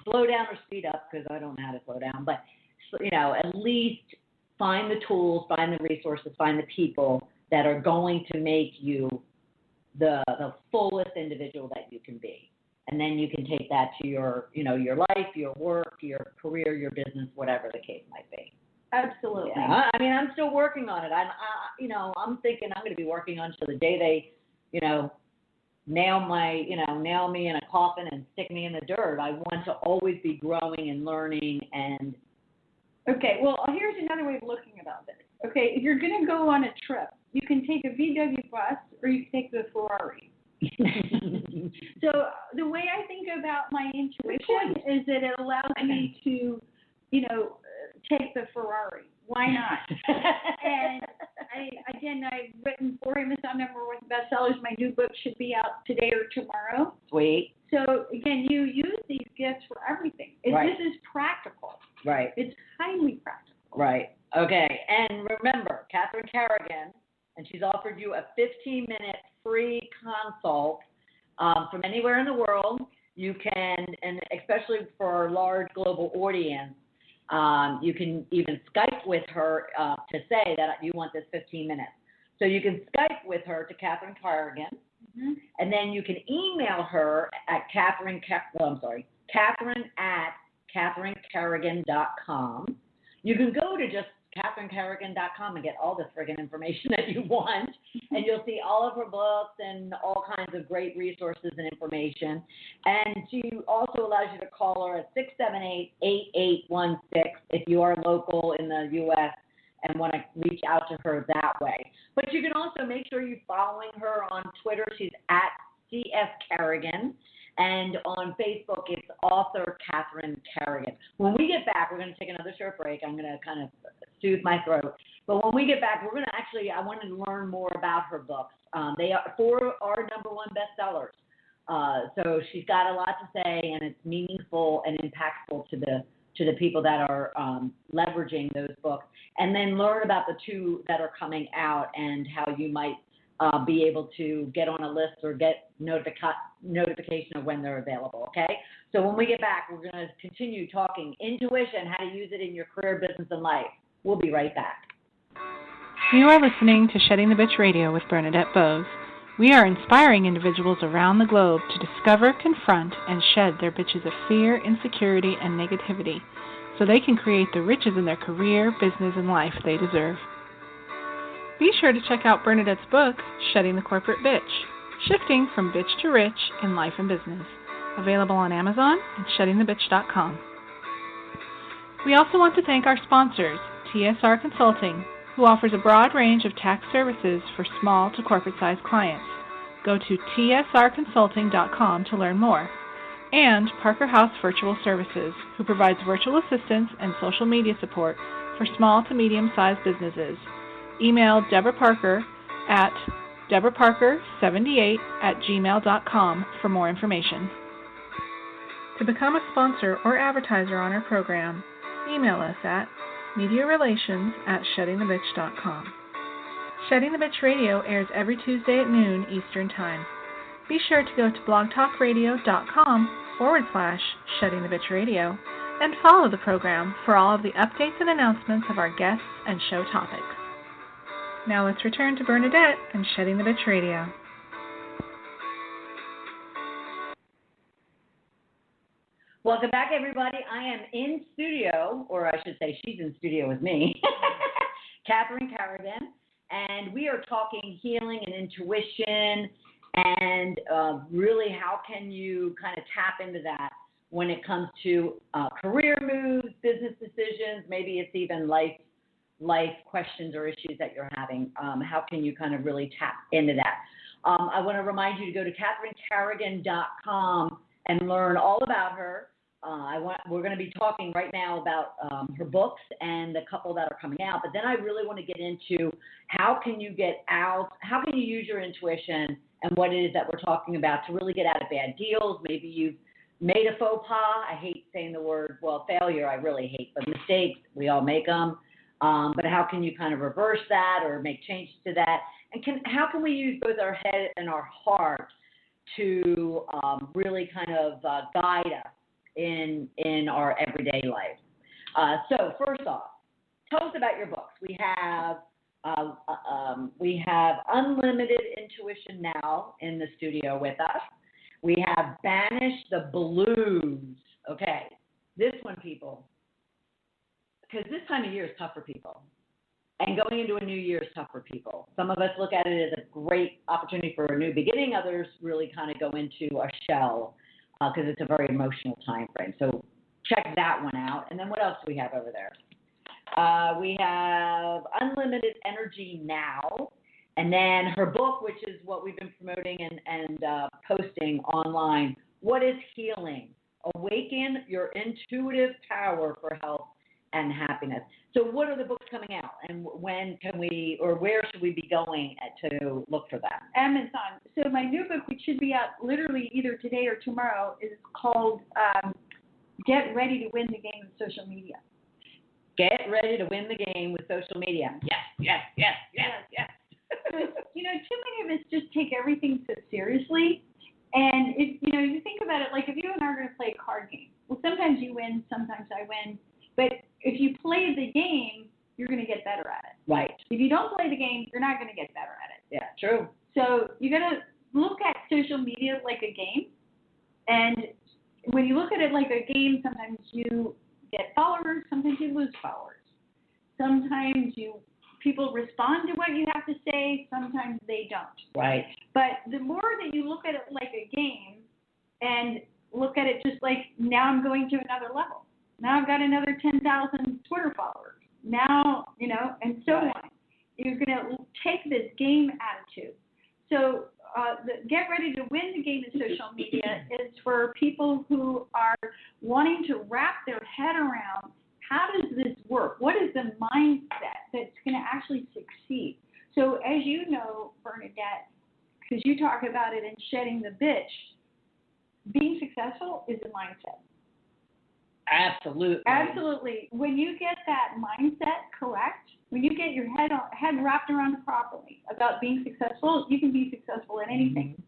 slow down or speed up, because I don't know how to slow down, but, at least find the tools, find the resources, find the people that are going to make you the fullest individual that you can be. And then you can take that to your, your life, your work, your career, your business, whatever the case might be. Absolutely. Yeah, I mean, I'm still working on it. I'm thinking I'm going to be working on till the day they, nail me in a coffin and stick me in the dirt. I want to always be growing and learning and. Okay, well, here's another way of looking about this. Okay, if you're going to go on a trip, you can take a VW bus or you can take the Ferrari. So the way I think about my intuition is that it allows me to, take the Ferrari. Why not? And I've written 4 Amazon #1 bestsellers. My new book should be out today or tomorrow. Sweet. So again, you use these gifts for everything. Right. This is practical. Right. It's highly practical. Right. Okay. And remember, Catherine Carrigan, and she's offered you a 15-minute free consult from anywhere in the world. You can, and especially for our large global audience, you can even Skype with her to say that you want this 15 minutes. So you can Skype with her to Catherine Carrigan, and then you can email her at Catherine at CatherineCarrigan.com. You can go to just CatherineCarrigan.com and get all the friggin' information that you want, and you'll see all of her books and all kinds of great resources and information. And she also allows you to call her at 678-8816 if you are local in the U.S. and want to reach out to her that way. But you can also make sure you're following her on Twitter. She's at CF Carrigan. And on Facebook, it's author Catherine Carrigan. When we get back, we're going to take another short break. I'm going to kind of soothe my throat. But when we get back, we're going to I wanted to learn more about her books. They are 4 #1 bestsellers. So she's got a lot to say, and it's meaningful and impactful to the people that are leveraging those books. And then learn about the 2 that are coming out and how you might be able to get on a list or get notification of when they're available, okay? So when we get back, we're going to continue talking intuition, how to use it in your career, business, and life. We'll be right back. You are listening to Shedding the Bitch Radio with Bernadette Bose. We are inspiring individuals around the globe to discover, confront, and shed their bitches of fear, insecurity, and negativity so they can create the riches in their career, business, and life they deserve. Be sure to check out Bernadette's book, Shedding the Corporate Bitch, Shifting from Bitch to Rich in Life and Business, available on Amazon and sheddingthebitch.com. We also want to thank our sponsors, TSR Consulting, who offers a broad range of tax services for small to corporate-sized clients. Go to tsrconsulting.com to learn more. And Parker House Virtual Services, who provides virtual assistance and social media support for small to medium-sized businesses. Email Deborah Parker at deborahparker78@gmail.com for more information. To become a sponsor or advertiser on our program, email us at mediarelations@sheddingthebitch.com. Shedding the Bitch Radio airs every Tuesday at noon Eastern Time. Be sure to go to blogtalkradio.com/Shedding the Bitch Radio and follow the program for all of the updates and announcements of our guests and show topics. Now let's return to Bernadette and Shedding the Bitch Radio. Welcome back, everybody. I am in studio, or I should say she's in studio with me, Catherine Carrigan, and we are talking healing and intuition and really how can you kind of tap into that when it comes to career moves, business decisions, maybe it's even life questions or issues that you're having. How can you kind of really tap into that? I want to remind you to go to CatherineCarrigan.com and learn all about her. we're going to be talking right now about her books and the couple that are coming out. But then I really want to get into how can you use your intuition and what it is that we're talking about to really get out of bad deals. Maybe you've made a faux pas. I hate saying the word, failure I really hate, but mistakes, we all make them. But how can you kind of reverse that or make changes to that? And how can we use both our head and our heart to really kind of guide us in our everyday life? So first off, tell us about your books. We have Unlimited Intuition now in the studio with us. We have Banish the Blues. Okay, this one, people, because this time of year is tough for people. And going into a new year is tough for people. Some of us look at it as a great opportunity for a new beginning. Others really kind of go into a shell because it's a very emotional time frame. So check that one out. And then what else do we have over there? We have Unlimited Energy Now. And then her book, which is what we've been promoting and posting online, What is Healing? Awaken Your Intuitive Power for Health and Happiness. So what are the books coming out, and when can we, or where should we be going to look for that? Amazon. So my new book, which should be out literally either today or tomorrow, is called Get Ready to Win the Game with Social Media. Get ready to win the game with social media. Yes. So, too many of us just take everything so seriously. And if you think about it, like if you and I are going to play a card game, well, sometimes you win, sometimes I win. But if you play the game, you're going to get better at it. Right. If you don't play the game, you're not going to get better at it. Yeah, true. So you got to look at social media like a game. And when you look at it like a game, sometimes you get followers, sometimes you lose followers. Sometimes people respond to what you have to say, sometimes they don't. Right. But the more that you look at it like a game and look at it just like, now I'm going to another level. Now I've got another 10,000 Twitter followers. Now, and so on. You're going to take this game attitude. So Get Ready to Win the Game in Social Media is for people who are wanting to wrap their head around, how does this work? What is the mindset that's going to actually succeed? So as you know, Bernadette, because you talk about it in Shedding the Bitch, being successful is a mindset. Absolutely. When you get that mindset correct, when you get your head wrapped around properly about being successful, you can be successful in anything,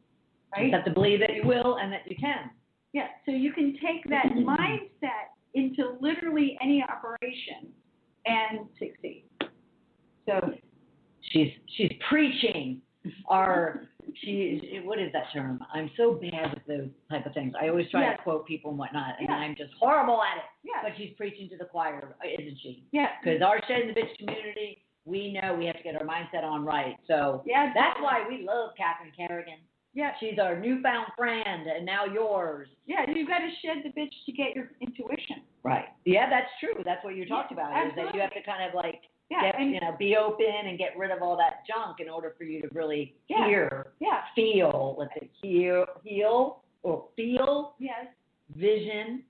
right? You have to believe that you will and that you can. Yeah, so you can take that mindset into literally any operation and succeed. So she's preaching what is that term? I'm so bad with those type of things. I always try to quote people and whatnot, and I'm just horrible at it. Yeah. But she's preaching to the choir, isn't she? Yeah. Because our Shedding the Bitch community, we know we have to get our mindset on right. So that's why we love Catherine Carrigan. Yeah. She's our newfound friend, and now yours. Yeah, you've got to shed the bitch to get your intuition. Right. Yeah, that's true. That's what you talked about, absolutely. Is that you have to kind of be open and get rid of all that junk in order for you to really hear, feel, let's say heal or feel, vision,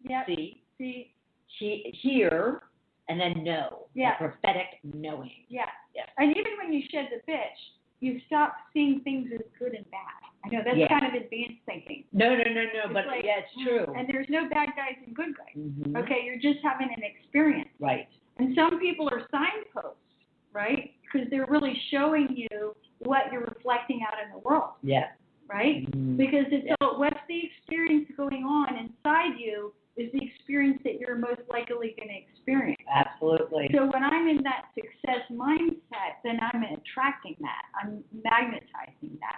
see, hear, and then know, prophetic knowing. Yeah. And even when you shed the bitch, you stop seeing things as good and bad. I know that's kind of advanced thinking. No, but it's true. And there's no bad guys and good guys. Mm-hmm. Okay, you're just having an experience. Right. And some people are signposts, right? Because they're really showing you what you're reflecting out in the world. Yeah. Right? Mm-hmm. Because it's what's the experience going on inside you is the experience that you're most likely going to experience. Absolutely. So when I'm in that success mindset, then I'm attracting that. I'm magnetizing that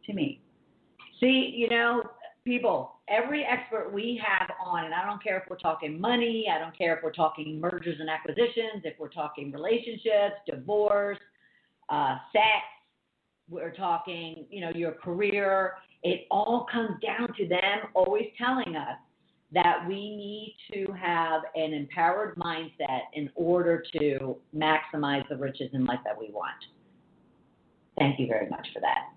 to me. See, people, every expert we have on, and I don't care if we're talking money, I don't care if we're talking mergers and acquisitions, if we're talking relationships, divorce, sex, we're talking, your career, it all comes down to them always telling us that we need to have an empowered mindset in order to maximize the riches in life that we want. Thank you very much for that.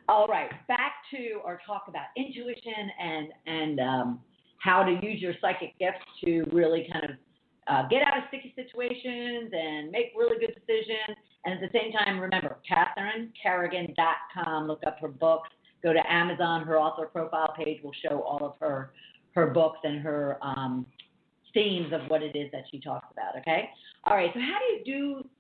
All right, back to our talk about intuition how to use your psychic gifts to really kind of get out of sticky situations and make really good decisions. And at the same time, remember, CatherineCarrigan.com. Look up her books. Go to Amazon. Her author profile page will show all of her books and her themes of what it is that she talks about, okay? All right, so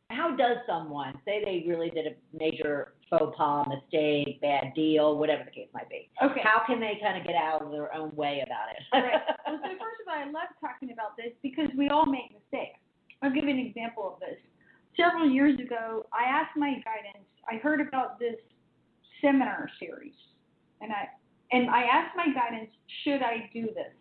how does someone, say they really did a major faux pas, mistake, bad deal, whatever the case might be. Okay. How can they kind of get out of their own way about it? Right. Well, so first of all, I love talking about this because we all make mistakes. I'll give you an example of this. Several years ago, I asked my guidance. I heard about this seminar series, and I asked my guidance, should I do this?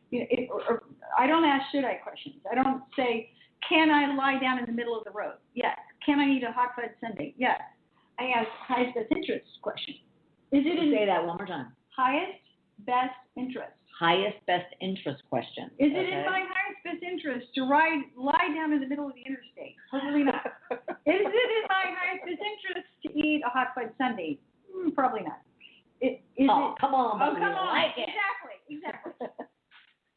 Or I don't ask should I questions. I don't say, can I lie down in the middle of the road? Yes. Can I eat a hot fudge sundae? Yes. I ask highest best interest question. Say that one more time. Highest best interest. Highest best interest question. Is it in my highest best interest to lie down in the middle of the interstate? Probably not. Is it in my highest best interest to eat a hot fudge sundae? Probably not. Come on. Oh, come on. Like it. Exactly.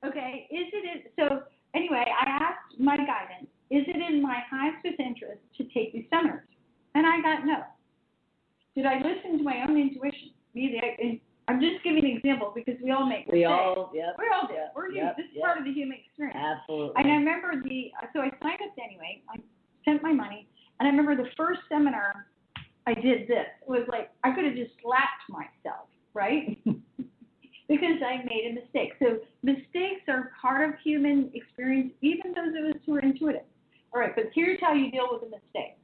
Okay. So anyway, I asked my guidance, is it in my highest best interest to take these seminars? And I got no. Did I listen to my own intuition? I'm just giving an example because we all make mistakes. We all do. We're human. This is part of the human experience. Absolutely. And I remember so I signed up anyway. I sent my money, and I remember the first seminar I did this. It was like I could have just slapped myself, right? Because I made a mistake. So mistakes are part of human experience, even those of us who are intuitive. All right, but here's how you deal with a mistake.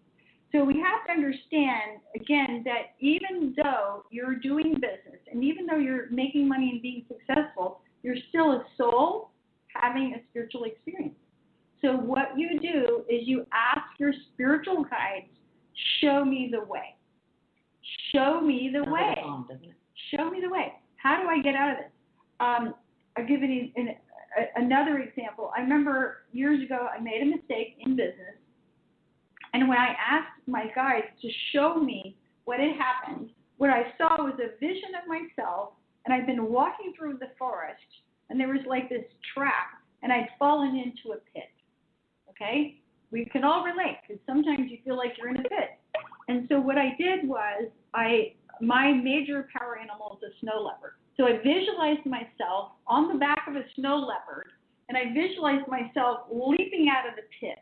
So we have to understand, again, that even though you're doing business and even though you're making money and being successful, you're still a soul having a spiritual experience. So what you do is you ask your spiritual guides, show me the way. Show me the way. Show me the way. How do I get out of this? I'll give you another example. I remember years ago I made a mistake in business. And when I asked my guides to show me what had happened, what I saw was a vision of myself, and I'd been walking through the forest, and there was like this trap, and I'd fallen into a pit. Okay? We can all relate, because sometimes you feel like you're in a pit. And so what I did was, my major power animal is a snow leopard. So I visualized myself on the back of a snow leopard, and I visualized myself leaping out of the pit.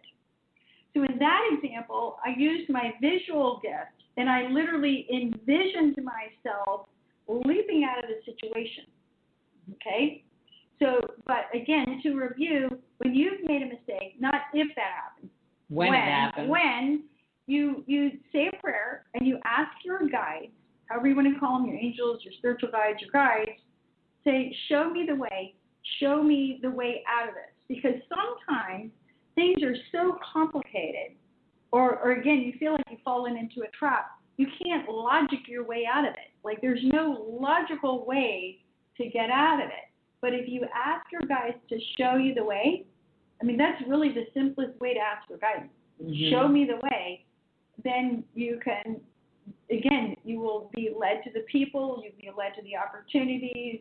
So in that example, I used my visual gift, and I literally envisioned myself leaping out of the situation. Okay? So, but again, to review, when you've made a mistake, not if that happens. When it happens. When you say a prayer and you ask your guides, however you want to call them, your angels, your spiritual guides, your guides, say, show me the way out of this. Because sometimes things are so complicated, or again, you feel like you've fallen into a trap, you can't logic your way out of it. Like there's no logical way to get out of it. But if you ask your guides to show you the way, I mean, that's really the simplest way to ask for guidance. Mm-hmm. Show me the way, then you can, again, you will be led to the people, you'll be led to the opportunities.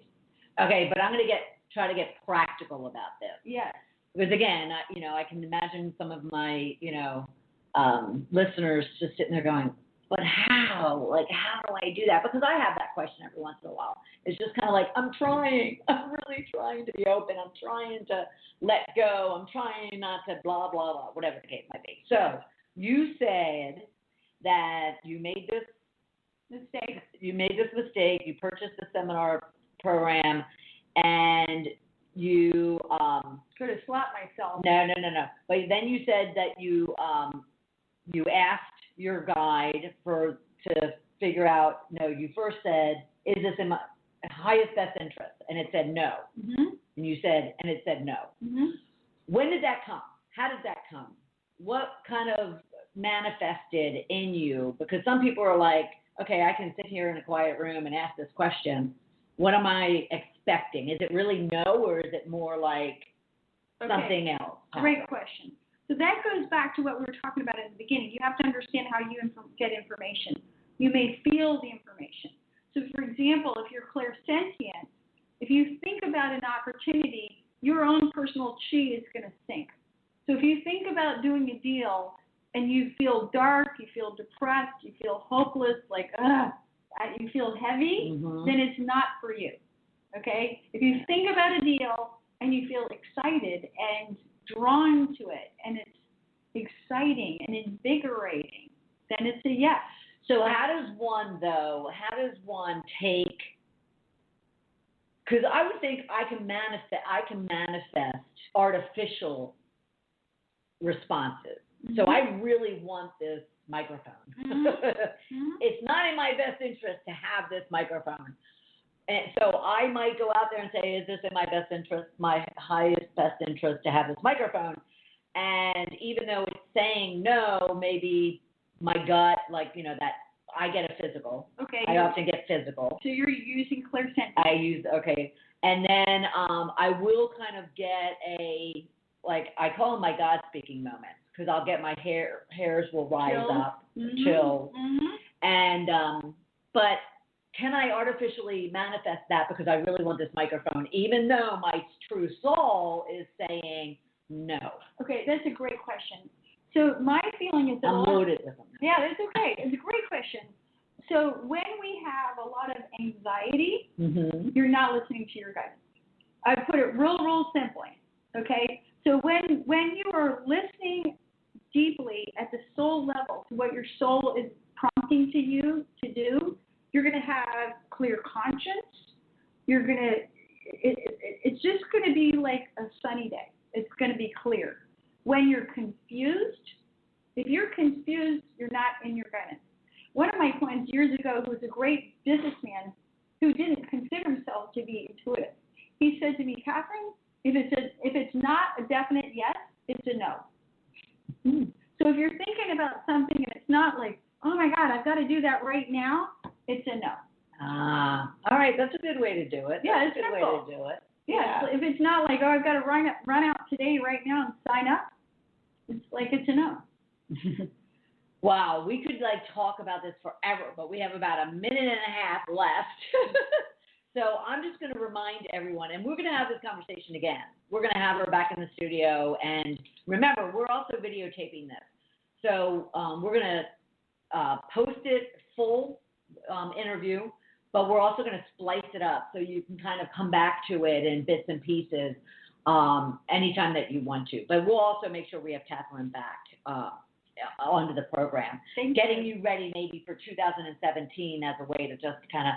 Okay, but I'm going to try to get practical about this. Yes. Because again, I can imagine some of my, listeners just sitting there going, but how? Like, how do I do that? Because I have that question every once in a while. It's just kind of like, I'm really trying to be open. I'm trying to let go. I'm trying not to blah, blah, blah, whatever the case might be. So you said that you made this mistake. You purchased the seminar program, and you could have slapped myself. No. But then you said that you asked your guide to figure out. No, you first said, "Is this in my highest best interest?" And it said no. Mm-hmm. And you said, and it said no. Mm-hmm. When did that come? How did that come? What kind of manifested in you? Because some people are like, okay, I can sit here in a quiet room and ask this question. What am I expecting? Is it really no, or is it more like something else? Great question. So that goes back to what we were talking about in the beginning. You have to understand how you get information. You may feel the information. So, for example, if you're clairsentient, if you think about an opportunity, your own personal chi is going to sink. So if you think about doing a deal and you feel dark, you feel depressed, you feel hopeless, like, you feel heavy, then it's not for you, okay? If you think about a deal and you feel excited and drawn to it and it's exciting and invigorating, then it's a yes. So how does one take, because I would think I can manifest artificial responses. So I really want this microphone. It's not in my best interest to have this microphone. And so I might go out there and say, is this in my best interest, my highest best interest to have this microphone? And even though it's saying no, maybe my gut, that I get a physical. Okay. I often get physical. So you're using clairsentience. Okay. And then I will kind of get I call them my God speaking moments, because I'll get my hairs will rise up, chills. And, but can I artificially manifest that because I really want this microphone, even though my true soul is saying no? Okay, that's a great question. So my feeling is that I'm loaded with them. Yeah, that's okay. It's a great question. So when we have a lot of anxiety, you're not listening to your guidance. I put it real simply, okay? So when you are listening deeply at the soul level to what your soul is prompting to you to do, you're going to have clear conscience. You're going to, it's just going to be like a sunny day. It's going to be clear. When you're confused, if you're confused, you're not in your guidance. One of my clients years ago, who was a great businessman, who didn't consider himself to be intuitive, he said to me, Catherine, if it's not a definite yes, it's a no. So if you're thinking about something and it's not like, oh my God, I've got to do that right now, it's a no. All right, that's a good way to do it. Yeah, that's it's a good simple. way to do it. Yeah, if it's not like, oh, I've got to run out today, right now, and sign up, it's like it's a no. Wow, we could talk about this forever, but we have about a minute and a half left. So I'm just going to remind everyone, and we're going to have this conversation again. We're going to have her back in the studio, and remember, we're also videotaping this. So we're going to post it full interview, but we're also going to splice it up so you can kind of come back to it in bits and pieces anytime that you want to. But we'll also make sure we have Catherine back onto the program, getting you ready maybe for 2017 as a way to just kind of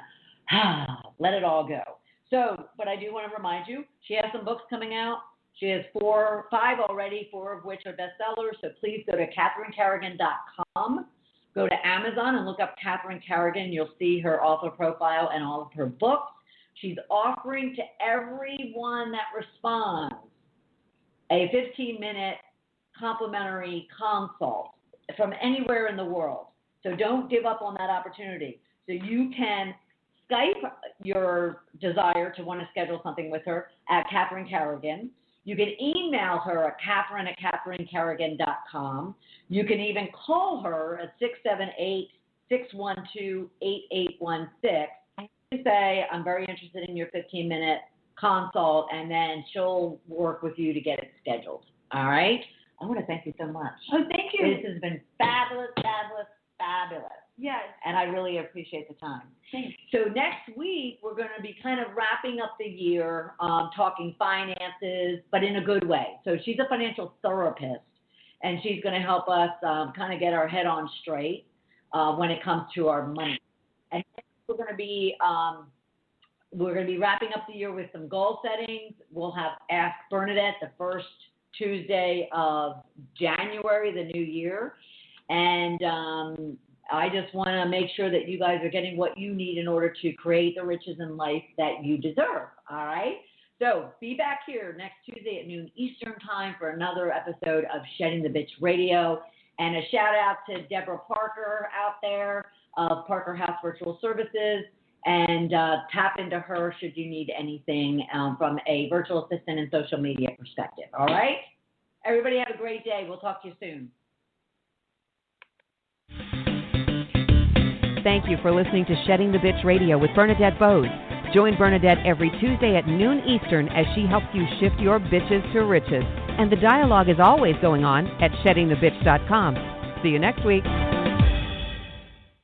let it all go. So, but I do want to remind you, she has some books coming out. She has 5 already, 4 of which are bestsellers. So please go to CatherineCarrigan.com. Go to Amazon and look up Catherine Carrigan. You'll see her author profile and all of her books. She's offering to everyone that responds a 15-minute complimentary consult from anywhere in the world. So don't give up on that opportunity. So you can Skype your desire to want to schedule something with her at Catherine Carrigan. You can email her at Catherine@CatherineCarrigan.com. You can even call her at 678-612-8816. You say, I'm very interested in your 15-minute consult, and then she'll work with you to get it scheduled. All right? I want to thank you so much. Oh, thank you. This has been fabulous, fabulous, fabulous. Yes. And I really appreciate the time. Thanks. So next week, we're going to be kind of wrapping up the year, talking finances, but in a good way. So she's a financial therapist, and she's going to help us kind of get our head on straight when it comes to our money. And we're going to be wrapping up the year with some goal settings. We'll have Ask Bernadette the first Tuesday of January, the new year. And I just want to make sure that you guys are getting what you need in order to create the riches in life that you deserve. All right? So be back here next Tuesday at noon Eastern time for another episode of Shedding the Bitch Radio. And a shout out to Deborah Parker out there of Parker House Virtual Services. And tap into her should you need anything from a virtual assistant and social media perspective. All right? Everybody have a great day. We'll talk to you soon. Thank you for listening to Shedding the Bitch Radio with Bernadette Bose. Join Bernadette every Tuesday at noon Eastern as she helps you shift your bitches to riches. And the dialogue is always going on at sheddingthebitch.com. See you next week.